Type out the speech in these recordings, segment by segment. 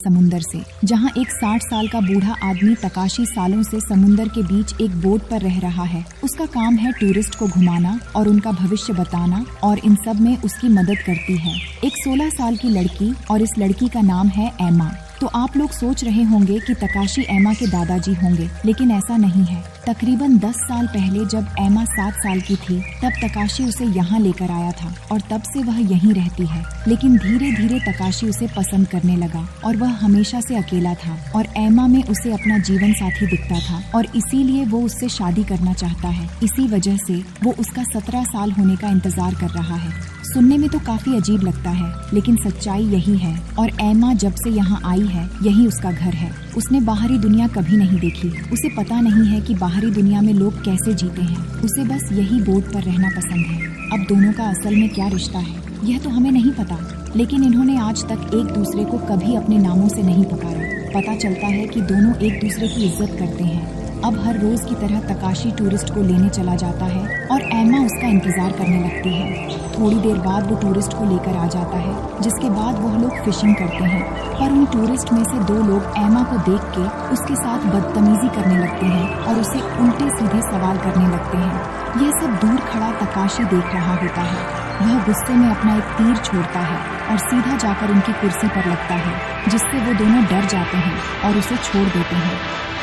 समुंदर से, जहां एक 60 साल का बूढ़ा आदमी तकाशी सालों से समुंदर के बीच एक बोट पर रह रहा है। उसका काम है टूरिस्ट को घुमाना और उनका भविष्य बताना, और इन सब में उसकी मदद करती है एक 16 साल की लड़की, और इस लड़की का नाम है एमा। तो आप लोग सोच रहे होंगे कि तकाशी एमा के दादाजी होंगे, लेकिन ऐसा नहीं है। तकरीबन 10 साल पहले जब एमा 7 साल की थी, तब तकाशी उसे यहाँ लेकर आया था और तब से वह यहीं रहती है। लेकिन धीरे धीरे तकाशी उसे पसंद करने लगा और वह हमेशा से अकेला था, और एमा में उसे अपना जीवन साथी दिखता था और इसीलिए वो उससे शादी करना चाहता है। इसी वजह से वो उसका 17 साल होने का इंतजार कर रहा है। सुनने में तो काफी अजीब लगता है, लेकिन सच्चाई यही है। और एमा जब से यहाँ आई है, यही उसका घर है। उसने बाहरी दुनिया कभी नहीं देखी। उसे पता नहीं है कि बाहरी दुनिया में लोग कैसे जीते हैं। उसे बस यही बोट पर रहना पसंद है। अब दोनों का असल में क्या रिश्ता है, यह तो हमें नहीं पता, लेकिन इन्होंने आज तक एक दूसरे को कभी अपने नामों से नहीं पुकारा। पता चलता है कि दोनों एक दूसरे की इज्जत करते हैं। अब हर रोज की तरह तकाशी टूरिस्ट को लेने चला जाता है और एमा उसका इंतजार करने लगती है। थोड़ी देर बाद वो टूरिस्ट को लेकर आ जाता है, जिसके बाद वह लोग फिशिंग करते हैं। पर उन टूरिस्ट में से 2 लोग एमा को देख के उसके साथ बदतमीजी करने लगते हैं और उसे उल्टे सीधे सवाल करने लगते हैं। यह सब दूर खड़ा तकाशी देख रहा होता है। वह गुस्से में अपना एक तीर छोड़ता है और सीधा जाकर उनकी कुर्सी पर लगता है, जिससे वो दोनों डर जाते हैं और उसे छोड़ देते हैं।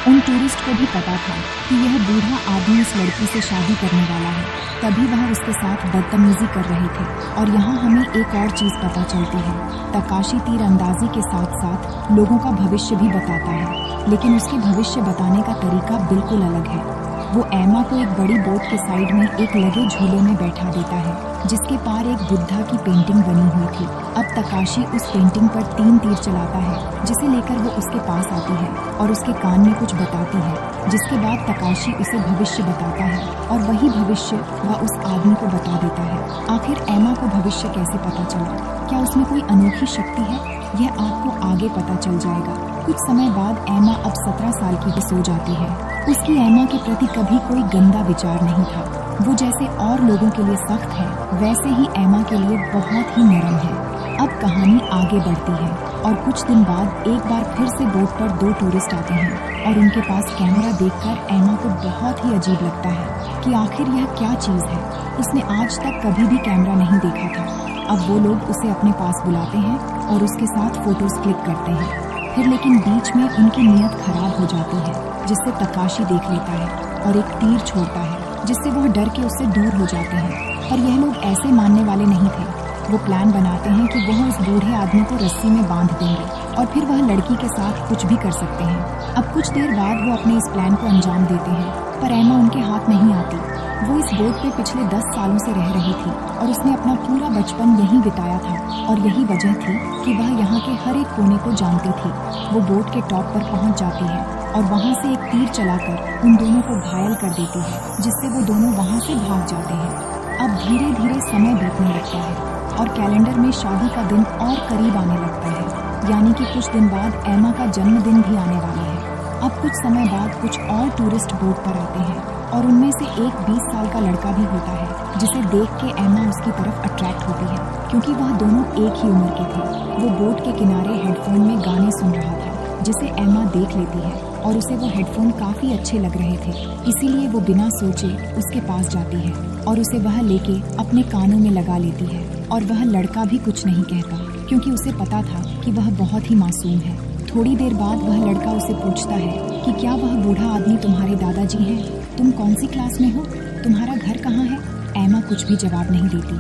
उन टूरिस्ट को भी पता था कि यह बूढ़ा आदमी इस लड़की से शादी करने वाला है, तभी वह उसके साथ बदतमीजी कर रहे थे। और यहाँ हमें एक और चीज पता चलती है। तकाशी तीरंदाजी के साथ साथ लोगों का भविष्य भी बताता है, लेकिन उसके भविष्य बताने का तरीका बिल्कुल अलग है। वो एमा को एक बड़ी बोट के साइड में एक लगे झूले में बैठा देता है, जिसके पार एक बुद्धा की पेंटिंग बनी हुई थी। अब तकाशी उस पेंटिंग पर 3 तीर चलाता है, जिसे लेकर वो उसके पास आती है और उसके कान में कुछ बताती है, जिसके बाद तकाशी उसे भविष्य बताता है और वही भविष्य वह उस आदमी को बता देता है। आखिर एमा को भविष्य कैसे पता चला? क्या उसमें कोई अनोखी शक्ति है? यह आपको आगे पता चल जाएगा। कुछ समय बाद एमा अब 17 साल की हो जाती है। उसकी एमा के प्रति कभी कोई गंदा विचार नहीं था। वो जैसे और लोगों के लिए सख्त है, वैसे ही एमा के लिए बहुत ही नरम है। अब कहानी आगे बढ़ती है और कुछ दिन बाद एक बार फिर से बोट पर 2 टूरिस्ट आते हैं और उनके पास कैमरा देखकर एमा को बहुत ही अजीब लगता है कि आखिर यह क्या चीज है। उसने आज तक कभी भी कैमरा नहीं देखा था। अब वो लोग उसे अपने पास बुलाते हैं और उसके साथ फोटोज क्लिक करते हैं। फिर लेकिन बीच में उनकी नीयत खराब हो जाती है, जिससे तकाशी देख लेता है और एक तीर छोड़ता है, जिससे वह डर के उससे दूर हो जाते हैं। पर यह लोग ऐसे मानने वाले नहीं थे। वो प्लान बनाते हैं कि वह उस बूढ़े आदमी को रस्सी में बांध देंगे और फिर वह लड़की के साथ कुछ भी कर सकते हैं। अब कुछ देर बाद वो अपने इस प्लान को अंजाम देते हैं, पर एमा उनके हाथ नहीं आती। वो इस बोट पे पिछले 10 सालों से रह रही थी और उसने अपना पूरा बचपन यहीं बिताया था, और यही वजह थी कि वह यहाँ के हर एक कोने को जानती थी। वो बोट के टॉप पर पहुँच जाती है और वहाँ से एक तीर चलाकर उन दोनों को घायल कर देती है, जिससे वो दोनों वहाँ से भाग जाते हैं। अब धीरे धीरे समय बीतने लगता है और कैलेंडर में शादी का दिन और करीब आने लगता है, यानी कि कुछ दिन बाद एमा का जन्मदिन भी आने वाला है। अब कुछ समय बाद कुछ और टूरिस्ट बोट पर आते हैं और उनमें से एक 20 साल का लड़का भी होता है, जिसे देख के एमा उसकी तरफ अट्रैक्ट होती है, क्योंकि वह दोनों एक ही उम्र के थे। वो बोट के किनारे हेडफोन में गाने सुन रहा था, जिसे एमा देख लेती है और उसे वो हेडफोन काफी अच्छे लग रहे थे। इसीलिए वो बिना सोचे उसके पास जाती है और उसे वह लेके अपने कानों में लगा लेती है। और वह लड़का भी कुछ नहीं कहता, क्योंकि उसे पता था कि वह बहुत ही मासूम है। थोड़ी देर बाद वह लड़का उसे पूछता है कि क्या वह बूढ़ा आदमी तुम्हारे दादाजी हैं? तुम कौन सी क्लास में हो? तुम्हारा घर कहाँ है? एमा कुछ भी जवाब नहीं देती,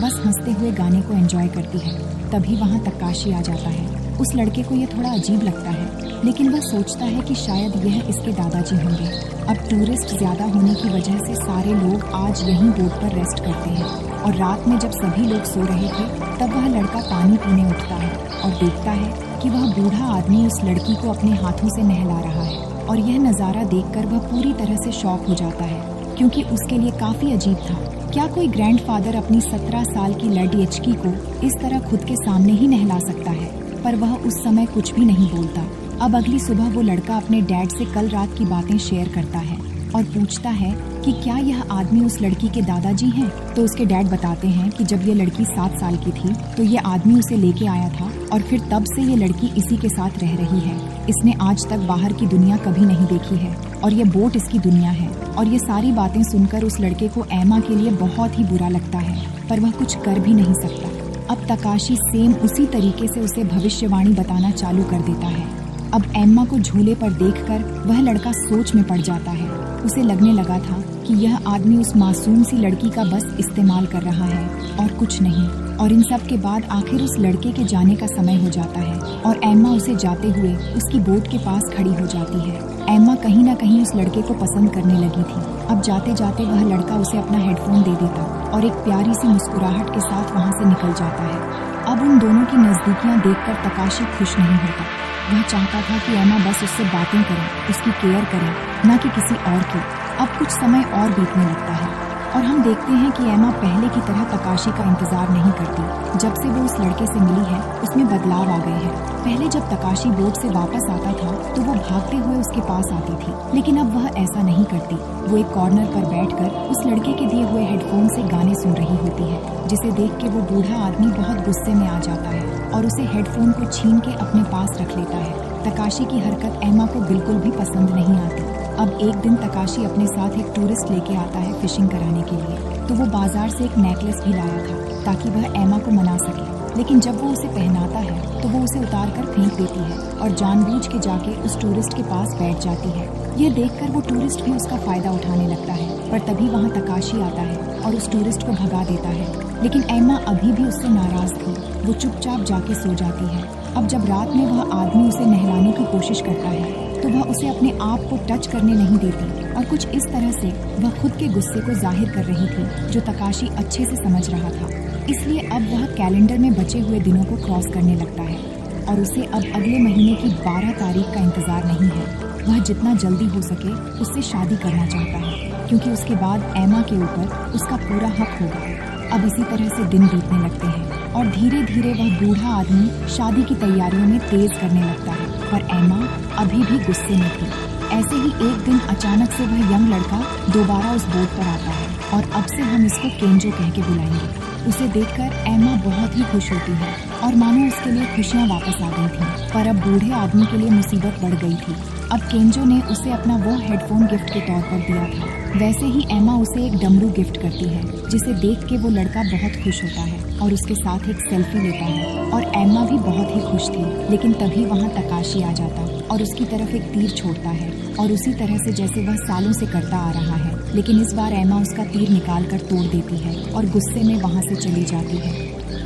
बस हंसते हुए गाने को एंजॉय करती है। तभी वहाँ तकाशी आ जाता है। उस लड़के को यह थोड़ा अजीब लगता है, लेकिन वह सोचता है कि शायद यह इसके दादाजी होंगे। अब टूरिस्ट ज्यादा होने की वजह से सारे लोग आज यहीं बोट पर रेस्ट करते हैं, और रात में जब सभी लोग सो रहे थे, तब वह लड़का पानी पीने उठता है और देखता है कि वह बूढ़ा आदमी उस लड़की को अपने हाथों से नहला रहा है। और यह नज़ारा देखकर वह पूरी तरह से शॉक हो जाता है, क्योंकि उसके लिए काफी अजीब था। क्या कोई ग्रैंडफादर अपनी 17 साल की लड़की को इस तरह खुद के सामने ही नहला सकता है? पर वह उस समय कुछ भी नहीं बोलता। अब अगली सुबह वो लड़का अपने डैड से कल रात की बातें शेयर करता है। और पूछता है कि क्या यह आदमी उस लड़की के दादाजी हैं। तो उसके डैड बताते हैं कि जब ये लड़की 7 साल की थी तो ये आदमी उसे लेके आया था और फिर तब से ये लड़की इसी के साथ रह रही है। इसने आज तक बाहर की दुनिया कभी नहीं देखी है और ये बोट इसकी दुनिया है। और ये सारी बातें सुनकर उस लड़के को एमा के लिए बहुत ही बुरा लगता है, पर वह कुछ कर भी नहीं सकता। अब तकाशी सेम उसी तरीके से उसे भविष्यवाणी बताना चालू कर देता है। अब एम्मा को झूले पर देखकर वह लड़का सोच में पड़ जाता है। उसे लगने लगा था कि यह आदमी उस मासूम सी लड़की का बस इस्तेमाल कर रहा है और कुछ नहीं। और इन सब के बाद आखिर उस लड़के के जाने का समय हो जाता है और एम्मा उसे जाते हुए उसकी बोट के पास खड़ी हो जाती है। एम्मा कहीं ना कहीं उस लड़के को पसंद करने लगी थी। अब जाते जाते वह लड़का उसे अपना हेडफोन दे देता और एक प्यारी सी मुस्कुराहट के साथ वहाँ से निकल जाता है। अब उन दोनों की नजदीकियाँ देखकर तकाशी खुश नहीं होता। वह चाहता था कि एमा बस उससे बातें करे, उसकी केयर करे, न कि किसी और की। अब कुछ समय और बीतने लगता है और हम देखते हैं कि एमा पहले की तरह तकाशी का इंतजार नहीं करती। जब से वो उस लड़के से मिली है उसमें बदलाव आ गए हैं। पहले जब तकाशी बोट से वापस आता था तो वो भागते हुए उसके पास आती थी, लेकिन अब वह ऐसा नहीं करती। वो एक कॉर्नर पर बैठकर उस लड़के के दिए हुए हेडफोन से गाने सुन रही होती है, जिसे देख के वो बूढ़ा आदमी बहुत गुस्से में आ जाता है और उसे हेडफोन को छीन के अपने पास रख लेता है। तकाशी की हरकत एमा को बिल्कुल भी पसंद नहीं आती। अब एक दिन तकाशी अपने साथ एक टूरिस्ट लेके आता है फिशिंग कराने के लिए। तो वो बाजार से एक नेकलेस भी लाया था ताकि वह एमा को मना सके, लेकिन जब वो उसे पहनाता है तो वो उसे उतार कर फेंक देती है और जानबूझ के जाके उस टूरिस्ट के पास बैठ जाती है। यह देखकर वो टूरिस्ट भी उसका फायदा उठाने लगता है, पर तभी वहाँ तकाशी आता है और उस टूरिस्ट को भगा देता है। लेकिन एमा अभी भी उससे नाराज थी। वो चुपचाप जाके सो जाती है। अब जब रात में वह आदमी उसे नहलाने की कोशिश करता है तो वह उसे अपने आप को टच करने नहीं देती और कुछ इस तरह से वह खुद के गुस्से को जाहिर कर रही थी, जो तकाशी अच्छे से समझ रहा था। इसलिए अब वह कैलेंडर में बचे हुए दिनों को क्रॉस करने लगता है और उसे अब अगले महीने की 12 तारीख का इंतजार नहीं है। वह जितना जल्दी हो सके उससे शादी करना चाहता है, क्योंकि उसके बाद एमा के ऊपर उसका पूरा हक होगा। अब इसी तरह से दिन बीतने लगते हैं और धीरे धीरे वह बूढ़ा आदमी शादी की तैयारियों में तेज करने लगता है, पर एमा अभी भी गुस्से में थी। ऐसे ही एक दिन अचानक से वह यंग लड़का दोबारा उस बोट पर आता है और अब से हम इसको केंजो कह के बुलाएंगे। उसे देखकर एमा बहुत ही खुश होती है और मानो उसके लिए खुशियाँ वापस आ गई थी, पर अब बूढ़े आदमी के लिए मुसीबत बढ़ गई थी। अब केंजो ने उसे अपना वो हेडफोन गिफ्ट के तौर पर दिया था। वैसे ही एमा उसे एक डमरू गिफ्ट करती है, जिसे देख के वो लड़का बहुत खुश होता है और उसके साथ एक सेल्फी लेता है और एमा भी बहुत ही खुश थी। लेकिन तभी वहाँ तकाशी आ जाता और उसकी तरफ एक तीर छोड़ता है और उसी तरह से जैसे वह सालों से करता आ रहा है। लेकिन इस बार एमा उसका तीर निकाल कर तोड़ देती है और गुस्से में वहाँ से चली जाती है।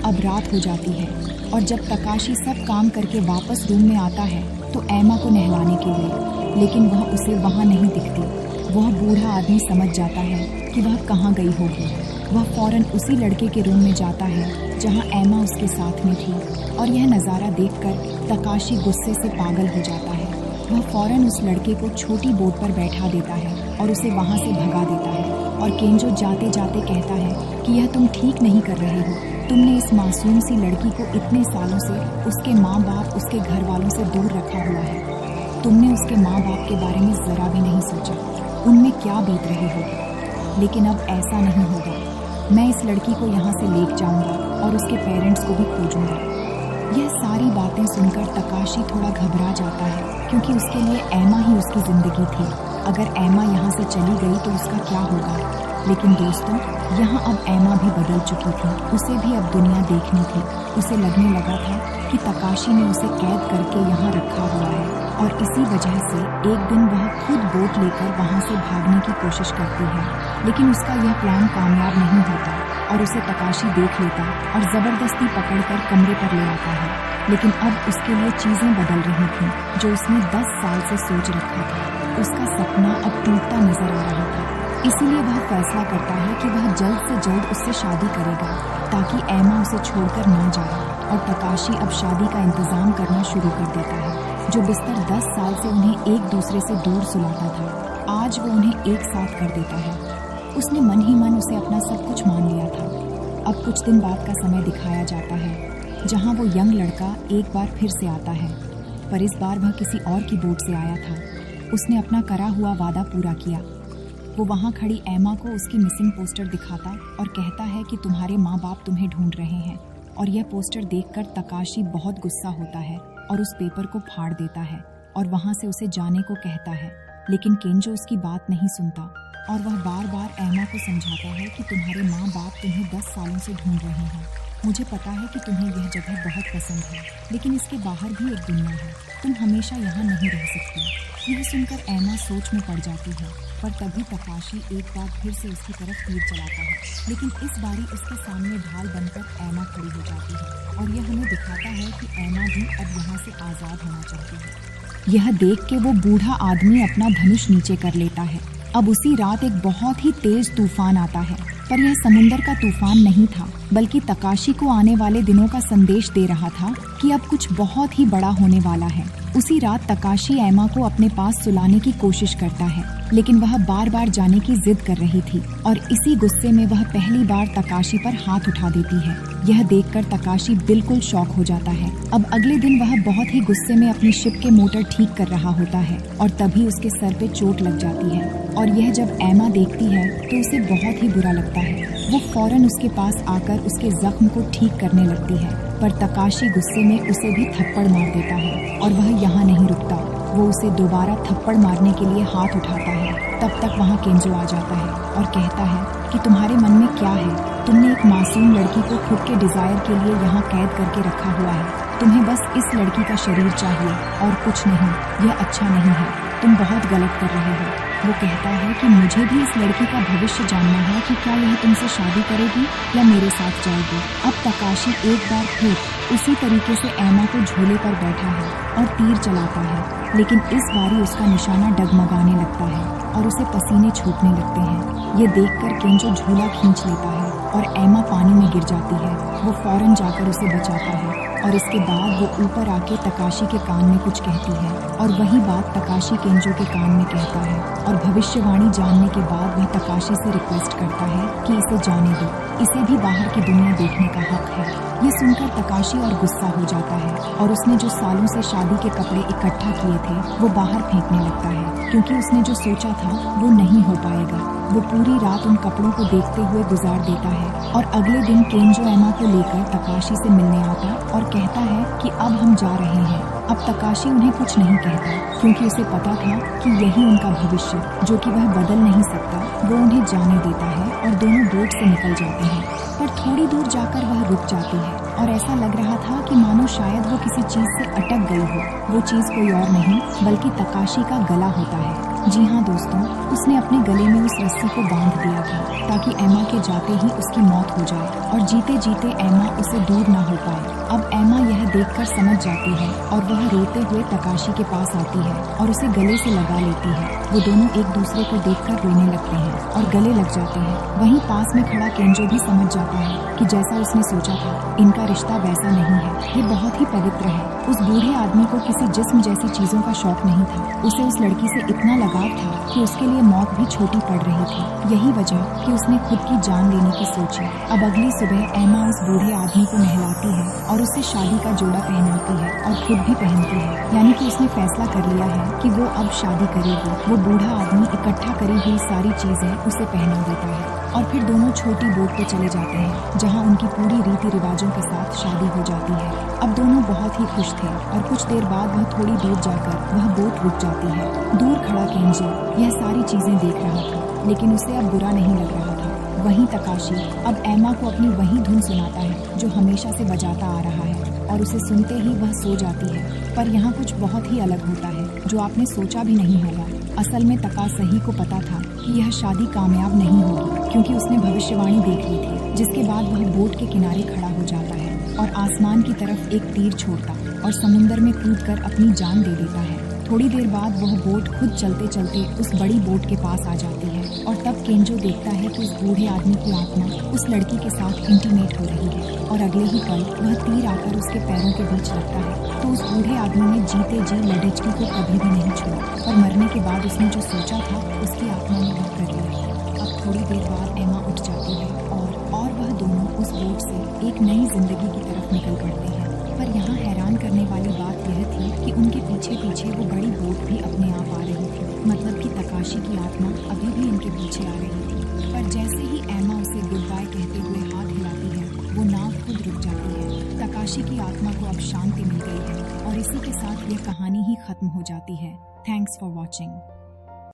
अब रात हो जाती है और जब तकाशी सब काम करके वापस रूम में आता है तो एमा को नहलाने के लिए, लेकिन वह उसे वहाँ नहीं दिखती। वह बूढ़ा आदमी समझ जाता है कि वह कहाँ गई होगी। वह फौरन उसी लड़के के रूम में जाता है जहाँ एमा उसके साथ में थी और यह नज़ारा देखकर तकाशी गुस्से से पागल हो जाता है। वह फौरन उस लड़के को छोटी बोट पर बैठा देता है और उसे वहाँ से भगा देता है और केंजो जाते जाते कहता है कि यह तुम ठीक नहीं कर रहे हो। तुमने इस मासूम सी लड़की को इतने सालों से उसके माँ बाप, उसके घर वालों से दूर रखा हुआ है। तुमने उसके माँ बाप के बारे में ज़रा भी नहीं सोचा, उनमें क्या बीत रही होगी। लेकिन अब ऐसा नहीं होगा। मैं इस लड़की को यहाँ से ले जाऊँगा और उसके पेरेंट्स को भी खोजूँगा। यह सारी बातें सुनकर तकाशी थोड़ा घबरा जाता है, क्योंकि उसके लिए एमा ही उसकी ज़िंदगी थी। अगर एमा यहाँ से चली गई तो उसका क्या होगा। लेकिन दोस्तों, यहाँ अब एमा भी बदल चुकी थी। उसे भी अब दुनिया देखनी थी। उसे लगने लगा था कि तकाशी ने उसे कैद करके यहाँ रखा हुआ है और इसी वजह से एक दिन वह खुद बोट लेकर वहाँ से भागने की कोशिश करती है। लेकिन उसका यह प्लान कामयाब नहीं होता और उसे तकाशी देख लेता और ज़बरदस्ती पकड़कर कमरे पर ले आता है। लेकिन अब उसके लिए चीज़ें बदल रही थीं, जो उसने 10 साल से सोच रखा था। उसका सपना अब टूटता नजर आ रहा था। इसीलिए वह फैसला करता है कि वह जल्द से जल्द उससे शादी करेगा ताकि एमा उसे छोड़कर ना जाए। और तकाशी अब शादी का इंतजाम करना शुरू कर देता है। जो बिस्तर 10 साल से उन्हें एक दूसरे से दूर सुलाता था, आज वो उन्हें एक साथ कर देता है। उसने मन ही मन उसे अपना सब कुछ मान लिया था। अब कुछ दिन बाद का समय दिखाया जाता है, जहाँ वो यंग लड़का एक बार फिर से आता है, पर इस बार वह किसी और की बोट से आया था। उसने अपना करा हुआ वादा पूरा किया वो वहाँ खड़ी एमा को उसकी मिसिंग पोस्टर दिखाता और कहता है कि तुम्हारे माँ बाप तुम्हें ढूंढ रहे हैं। और यह पोस्टर देखकर तकाशी बहुत गुस्सा होता है और उस पेपर को फाड़ देता है और वहाँ से उसे जाने को कहता है। लेकिन केंजो उसकी बात नहीं सुनता और वह बार बार एमा को समझाता है कि तुम्हारे माँ बाप तुम्हें 10 सालों से ढूंढ रहे हैं। मुझे पता है कि तुम्हें यह जगह बहुत पसंद है, लेकिन इसके बाहर भी एक दुनिया है। तुम हमेशा यहाँ नहीं रह सकती। यह सुनकर एमा सोच में पड़ जाती है, पर तभी तकाशी एक बार फिर से उसकी तरफ तीर चलाता है, लेकिन इस बारी उसके सामने ढाल बनकर एमा खड़ी हो जाती है और यह हमें दिखाता है कि एमा भी अब यहाँ से आज़ाद होना चाहती है। यह देख के वो बूढ़ा आदमी अपना धनुष नीचे कर लेता है। अब उसी रात एक बहुत ही तेज तूफान आता है, पर यह समुंदर का तूफान नहीं था, बल्कि तकाशी को आने वाले दिनों का संदेश दे रहा था कि अब कुछ बहुत ही बड़ा होने वाला है। उसी रात तकाशी एमा को अपने पास सुलाने की कोशिश करता है, लेकिन वह बार बार जाने की जिद कर रही थी और इसी गुस्से में वह पहली बार तकाशी पर हाथ उठा देती है। यह देखकर तकाशी बिल्कुल शॉक हो जाता है। अब अगले दिन वह बहुत ही गुस्से में अपनी शिप के मोटर ठीक कर रहा होता है और तभी उसके सर पे चोट लग जाती है और यह जब एमा देखती है तो उसे बहुत ही बुरा लगता है। वो फौरन उसके पास आकर उसके जख्म को ठीक करने लगती है, पर तकाशी गुस्से में उसे भी थप्पड़ मार देता है और वह यहाँ नहीं रुकता। वो उसे दोबारा थप्पड़ मारने के लिए हाथ उठाता है। तब तक वहाँ केंजो आ जाता है और कहता है कि तुम्हारे मन में क्या है? तुमने एक मासूम लड़की को खुद के डिजायर के लिए यहाँ कैद करके रखा हुआ है। तुम्हें बस इस लड़की का शरीर चाहिए और कुछ नहीं। यह अच्छा नहीं है, तुम बहुत गलत कर रहे हो। वो कहता है कि मुझे भी इस लड़की का भविष्य जानना है कि क्या यह तुमसे शादी करेगी या मेरे साथ जाएगी। अब तकाशी एक बार फिर उसी तरीके से एमा को झूले पर बैठा है और तीर चलाता है, लेकिन इस बारी उसका निशाना डगमगाने लगता है और उसे पसीने छूटने लगते हैं। ये देखकर केंजो झूला खींच लेता है और एमा पानी में गिर जाती है। वो फौरन जाकर उसे बचाता है और इसके बाद वो ऊपर आके तकाशी के कान में कुछ कहती है और वही बात तकाशी केंजो के कान में कहता है और भविष्यवाणी जानने के बाद वह तकाशी से रिक्वेस्ट करता है कि इसे जाने दो, इसे भी बाहर की दुनिया देखने का हक है। ये सुनकर तकाशी और गुस्सा हो जाता है और उसने जो सालों से शादी के कपड़े इकट्ठा किए थे वो बाहर फेंकने लगता है, क्योंकि उसने जो सोचा था वो नहीं हो पाएगा। वो पूरी रात उन कपड़ों को देखते हुए गुजार देता है और अगले दिन केंजो एमा को लेकर तकाशी से मिलने आता और कहता है कि अब हम जा रहे हैं। अब तकाशी उन्हें कुछ नहीं कहता, क्योंकि उसे पता था कि यही उनका भविष्य, जो कि वह बदल नहीं सकता, वो उन्हें जाने देता है और दोनों बोट से निकल जाते हैं। पर थोड़ी दूर जाकर वह रुक जाती है और ऐसा लग रहा था कि मानो शायद वो किसी चीज से अटक गई हो। वो चीज कोई और नहीं बल्कि तकाशी का गला होता है। जी हाँ दोस्तों, उसने अपने गले में उस रस्सी को बांध दिया था ताकि एमा के जाते ही उसकी मौत हो जाए और जीते जीते एमा उसे दूर ना हो पाए। अब एमा यह देखकर समझ जाती है और वह रोते हुए तकाशी के पास आती है और उसे गले से लगा लेती है। वो दोनों एक दूसरे को देखकर रोने लगते हैं और गले लग जाते हैं। वहीं पास में खड़ा केंजो भी समझ जाता है कि जैसा उसने सोचा था इनका रिश्ता वैसा नहीं है, ये बहुत ही पवित्र है। उस बूढ़े आदमी को किसी जिस्म जैसी चीजों का शौक नहीं था। उसे उस लड़की से इतना लगाव था कि उसके लिए मौत भी छोटी पड़ रही थी। यही वजह कि उसने खुद की जान लेने की सोची। अब अगली सुबह एमा उस बूढ़े आदमी को नहलाती है और उससे शादी का जोड़ा पहनाती है और खुद भी पहनती है, यानी कि उसने फैसला कर लिया है कि वो अब शादी करेगी। वो बूढ़ा आदमी इकट्ठा करी हुई सारी चीजें उसे पहना देता है और फिर दोनों छोटी बोट पे चले जाते हैं, जहाँ उनकी पूरी रीति रिवाजों के साथ शादी हो जाती है। अब दोनों बहुत ही खुश थे और कुछ देर बाद वह थोड़ी दूर जाकर वह बोट रुक जाती है। दूर खड़ा केंजो यह सारी चीजें देख रहा था, लेकिन उसे अब बुरा नहीं लग रहा था। वहीं तकाशी अब एमा को अपनी वही धुन सुनाता है जो हमेशा से बजाता आ रहा है और उसे सुनते ही वह सो जाती है। पर यहाँ कुछ बहुत ही अलग होता है जो आपने सोचा भी नहीं होगा। असल में तकासही को पता था कि यह शादी कामयाब नहीं होगी, क्योंकि उसने भविष्यवाणी देख ली थी, जिसके बाद वह बोट के किनारे खड़ा हो जाता है और आसमान की तरफ एक तीर छोड़ता और समुंदर में कूदकर अपनी जान दे देता है। थोड़ी देर बाद वह बोट खुद चलते चलते उस बड़ी बोट के पास आ जाती है और तब केंजो देखता है कि उस बूढ़े आदमी की आत्मा उस लड़की के साथ इंटीमेट हो रही है और अगले ही पल वह तीर आकर उसके पैरों के बीच लगता है। तो उस बूढ़े आदमी ने जीते जी लड़की को कभी भी नहीं छोड़ा और मरने के बाद उसने जो सोचा था उसकी आत्मा ने वह कर लिया। अब थोड़ी देर बाद एमा उठ जाती है और वह दोनों उस बोट से एक नई जिंदगी की तरफ निकल पड़ते हैं। पर पर यहाँ हैरान करने वाली बात यह थी कि उनके पीछे पीछे वो बड़ी बोट भी अपने आप आ रही थी। मतलब कि तकाशी की आत्मा अभी भी इनके पीछे आ रही थी। पर जैसे ही एमा उसे गुड बाय कहते हुए हाथ हिलाती है, वो नाव खुद रुक जाती है। तकाशी की आत्मा को अब शांति मिल गई है और इसी के साथ ये कहानी ही खत्म हो जाती है। Thanks for watching.